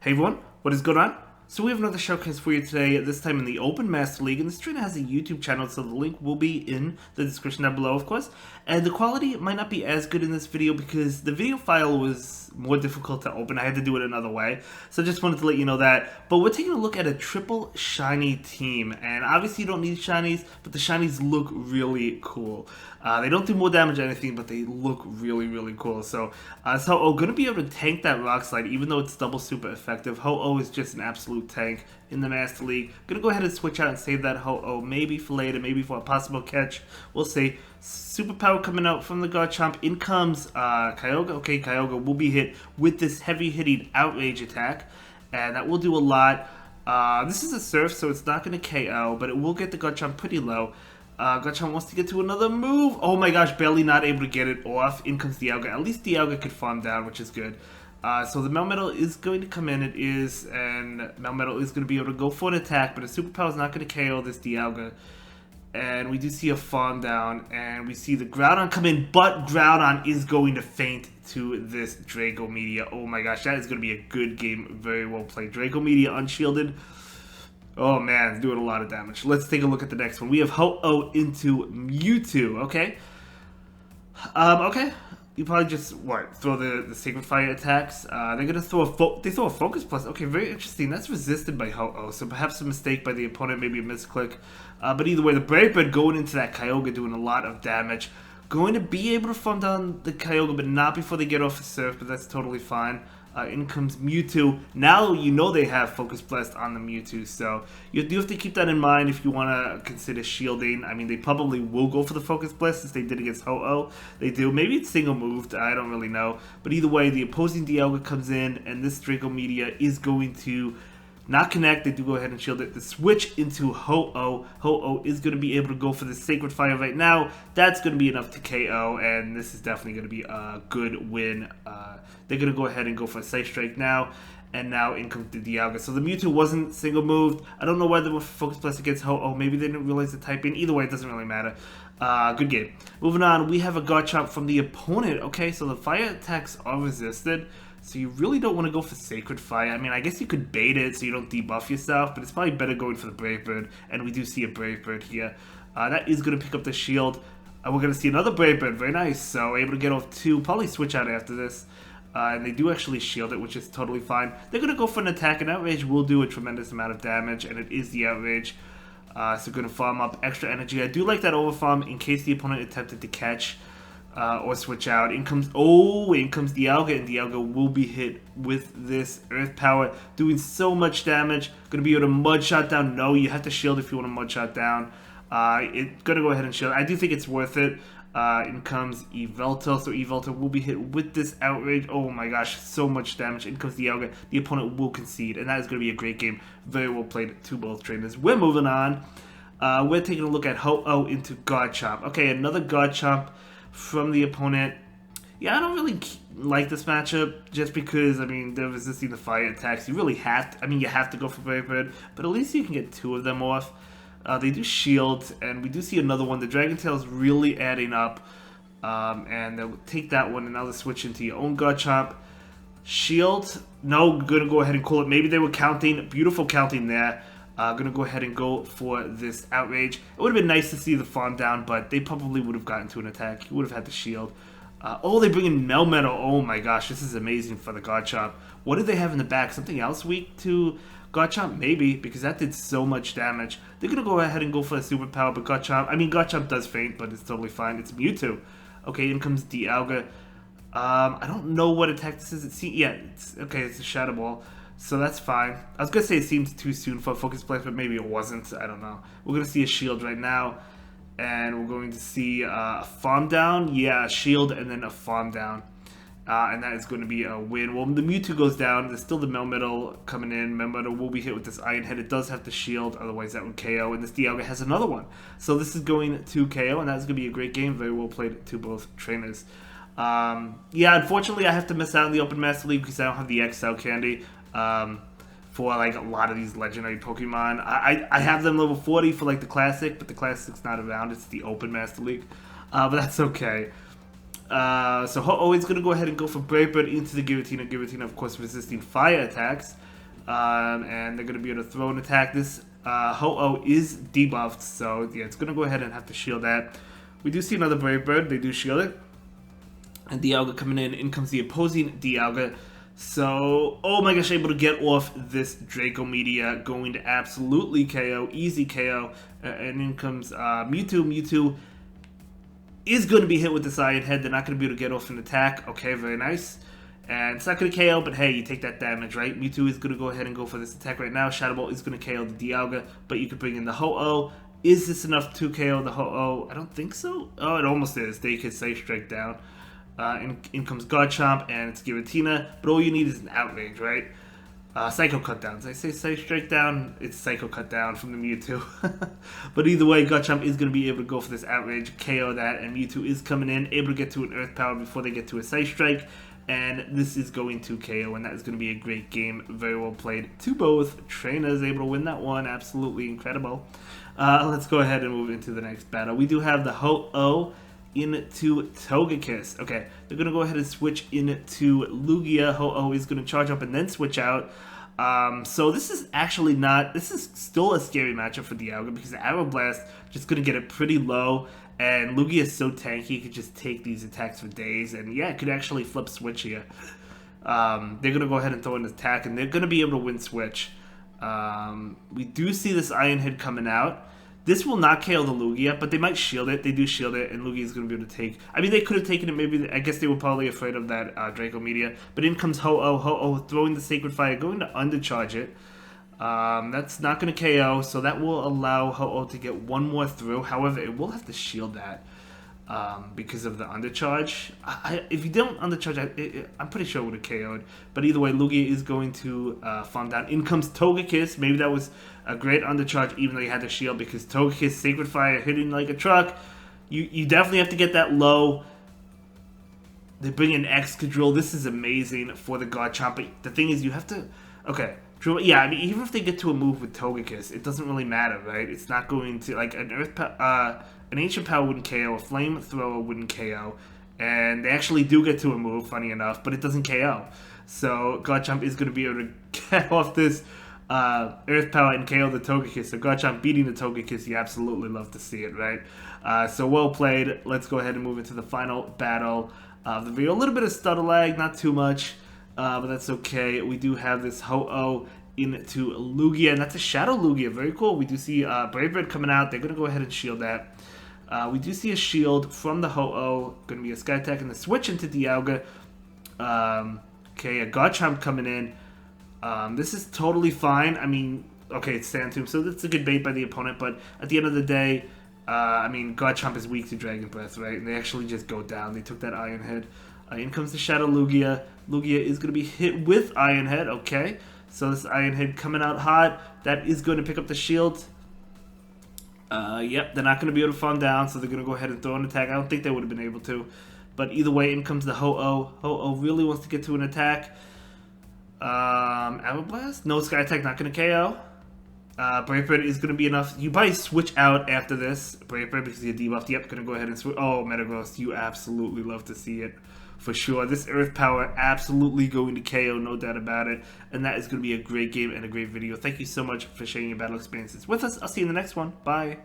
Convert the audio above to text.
Hey everyone, what is going on? So we have another showcase for you today, this time in the Open Master League, and this trainer has a YouTube channel, so the link will be in the description down below, of course. And the quality might not be as good in this video because the video file was more difficult to open. I had to do it another way, so just wanted to let you know that. But we're taking a look at a triple shiny team, and obviously you don't need shinies, but the shinies look really cool. They don't do more damage or anything, but they look really cool. So Ho-Oh going to be able to tank that Rock Slide, even though it's double super effective. Ho-Oh is just an absolute tank in the Master League. Gonna go ahead and switch out and save that Ho-Oh, maybe for later, maybe for a possible catch. We'll see. Superpower coming out from the Garchomp. In comes Kyogre. Okay, Kyogre will be hit with this heavy hitting Outrage attack, and that will do a lot. This is a Surf, so it's not going to KO, but it will get the Garchomp pretty low. Garchomp wants to get to another move. Oh my gosh, barely not able to get it off. In comes Dialga. At least Dialga could farm down, which is good. So the Melmetal is going to come in, and Melmetal is going to be able to go for an attack, but a Superpower is not going to KO this Dialga. And we do see a farm down, and we see the Groudon come in, but Groudon is going to faint to this Draco Meteor. Oh my gosh, that is going to be a good game. Very well played. Draco Meteor unshielded. Oh man, it's doing a lot of damage. Let's take a look at the next one. We have Ho-Oh into Mewtwo, okay? Okay. You probably just, throw the Sacred Fire attacks. They're going to throw a Focus Plus. Okay, very interesting. That's resisted by Ho-Oh, so perhaps a mistake by the opponent, maybe a misclick. But either way, the Brave Bird going into that Kyogre doing a lot of damage. Going to be able to farm down the Kyogre, but not before they get off the Surf, but that's totally fine. In comes Mewtwo. Now you know they have Focus Blast on the Mewtwo, so you do have to keep that in mind if you want to consider shielding. I mean, they probably will go for the Focus Blast since they did against Ho-Oh. They do. Maybe it's single moved. I don't really know. But either way, the opposing Dialga comes in, and this Draco Meteor is going to not connect. They do go ahead and shield it. The switch into Ho-Oh. Ho-Oh is going to be able to go for the Sacred Fire right now. That's going to be enough to KO, and this is definitely going to be a good win. They're going to go ahead and go for a Sight Strike now, and now in comes the Dialga. So the Mewtwo wasn't single moved. I don't know why they were Focus Plus against Ho-Oh. Maybe they didn't realize the typing. Either way, it doesn't really matter. Good game. Moving on, we have a Garchomp from the opponent. Okay, so the fire attacks are resisted. So you really don't want to go for Sacred Fire. I mean, I guess you could bait it so you don't debuff yourself, but it's probably better going for the Brave Bird, and we do see a Brave Bird here. That is going to pick up the shield. We're going to see another Brave Bird. Very nice. So able to get off two. Probably switch out after this. And they do actually shield it, which is totally fine. They're going to go for an attack, and Outrage will do a tremendous amount of damage, and it is the Outrage. So going to farm up extra energy. I do like that overfarm in case the opponent attempted to catch or switch out. In comes Dialga, and Dialga will be hit with this Earth Power, doing so much damage. Going to be able to Mud Shot down. No, you have to shield if you want to Mud Shot down. It's going to go ahead and shield. I do think it's worth it. In comes Yveltal, so Yveltal will be hit with this Outrage. Oh my gosh, so much damage. In comes Dialga. The opponent will concede, and that is going to be a great game. Very well played to both trainers. We're moving on. We're taking a look at Ho-Oh into Garchomp. Okay, another Garchomp from the opponent. Yeah, I don't really like this matchup just because, I mean, they're resisting the fire attacks. You really have to, you have to go for Brave Bird, but at least you can get two of them off. They do shield, and we do see another one. The Dragon Tail is really adding up, and they'll take that one, and now they'll switch into your own Garchomp. Shield, no, gonna go ahead and call it. Maybe they were counting, beautiful counting there. Gonna go ahead and go for this Outrage. It would have been nice to see the farm down, but they probably would have gotten to an attack. He would have had the shield. Oh, they bring in Melmetal. Oh my gosh, this is amazing for the Garchomp. What did they have in the back? Something else weak to Garchomp? Maybe, because that did so much damage. They're gonna go ahead and go for a Superpower, but Garchomp does faint, but it's totally fine. It's Mewtwo. Okay, in comes Dialga. I don't know what attack this is. It's a Shadow Ball. So that's fine. I was going to say it seems too soon for a Focus Blast, but maybe it wasn't. I don't know. We're going to see a shield right now. And we're going to see a farm down. Yeah, a shield and then a farm down. And that is going to be a win. Well, the Mewtwo goes down. There's still the Melmetal coming in. Melmetal will be hit with this Iron Head. It does have the shield. Otherwise, that would KO. And this Dialga has another one. So this is going to KO. And that's going to be a great game. Very well played to both trainers. Yeah, unfortunately, I have to miss out on the Open Master League because I don't have the XL candy. For like a lot of these legendary Pokemon. I have them level 40 for like the Classic, but the Classic's not around. It's the Open Master League. But that's okay. So Ho-Oh is going to go ahead and go for Brave Bird into the Giratina. Giratina, of course, resisting fire attacks. And they're going to be able to throw an attack. This Ho-Oh is debuffed, so yeah, it's going to go ahead and have to shield that. We do see another Brave Bird. They do shield it. And Dialga coming in. In comes the opposing Dialga. So, oh my gosh, able to get off this Draco Meteor. Going to absolutely KO. Easy KO. And in comes Mewtwo. Mewtwo is going to be hit with this Iron Head. They're not going to be able to get off an attack. Okay, very nice. And it's not going to KO, but hey, you take that damage, right? Mewtwo is going to go ahead and go for this attack right now. Shadow Ball is going to KO the Dialga, but you could bring in the Ho-Oh. Is this enough to KO the Ho-Oh? I don't think so. Oh, it almost is. They could Safe Strike down. In comes Garchomp, and it's Giratina, but all you need is an Outrage, right? Psycho Cut Down. Did I say Safe Strike down? It's Psycho Cut Down from the Mewtwo. But either way, Garchomp is going to be able to go for this Outrage, KO that, and Mewtwo is coming in, able to get to an Earth Power before they get to a Safe Strike. And this is going to KO, and that is going to be a great game. Very well played to both trainers, able to win that one. Absolutely incredible. Let's go ahead and move into the next battle. We do have the Ho-Oh into Togekiss. Okay, they're going to go ahead and switch into Lugia. Ho-Oh is going to charge up and then switch out. So this is actually not... This is still a scary matchup for Dialga because the Aeroblast just going to get it pretty low. And Lugia is so tanky, it could just take these attacks for days. And yeah, it could actually flip switch here. They're going to go ahead and throw an attack, and they're going to be able to win switch. We do see this Iron Head coming out. This will not KO the Lugia, but they might shield it. They do shield it, and Lugia is going to be able to take... I mean, they could have taken it, maybe... I guess they were probably afraid of that Draco Meteor. But in comes Ho-Oh. Ho-Oh throwing the Sacred Fire, going to undercharge it. That's not going to KO, so that will allow Ho-Oh to get one more through. However, it will have to shield that because of the undercharge. If you don't undercharge, I'm pretty sure it would have KO'd. But either way, Lugia is going to farm down. In comes Togekiss. Maybe that was a great undercharge, even though you had to shield, because Togekiss, Sacred Fire, hitting like a truck. You definitely have to get that low. They bring in Excadrill. This is amazing for the Garchomp. But the thing is, you have to... Okay. Yeah, I mean, even if they get to a move with Togekiss, it doesn't really matter, right? It's not going to, like, an Ancient Power wouldn't KO, a Flamethrower wouldn't KO, and they actually do get to a move, funny enough, but it doesn't KO. So Garchomp is going to be able to get off this Earth Power and KO the Togekiss. So Garchomp beating the Togekiss, you absolutely love to see it, right? So well played. Let's go ahead and move into the final battle of the video. A little bit of stutter lag, not too much. But that's okay. We do have this Ho-Oh into Lugia, and that's a Shadow Lugia. Very cool. We do see Brave Bird coming out. They're going to go ahead and shield that. We do see a shield from the Ho-Oh. Going to be a Sky Attack and the switch into Dialga. Okay, a Garchomp coming in. This is totally fine. I mean, okay, it's Sand Tomb, so that's a good bait by the opponent, but at the end of the day, I mean, Garchomp is weak to Dragon Breath, right? And they actually just go down. They took that Iron Head. In comes the Shadow Lugia. Lugia is going to be hit with Iron Head. Okay, so this Iron Head coming out hot. That is going to pick up the shield. Yep, they're not going to be able to farm down, so they're going to go ahead and throw an attack. I don't think they would have been able to. But either way, in comes the Ho-Oh. Ho-Oh really wants to get to an attack. Aeroblast? No Sky Attack, not going to KO. Brave Bird is going to be enough. You probably switch out after this. Brave Bird because you're debuffed. Yep, going to go ahead and switch. Oh, Metagross, you absolutely love to see it. For sure. This Earth Power absolutely going to KO, no doubt about it. And that is going to be a great game and a great video. Thank you so much for sharing your battle experiences with us. I'll see you in the next one. Bye.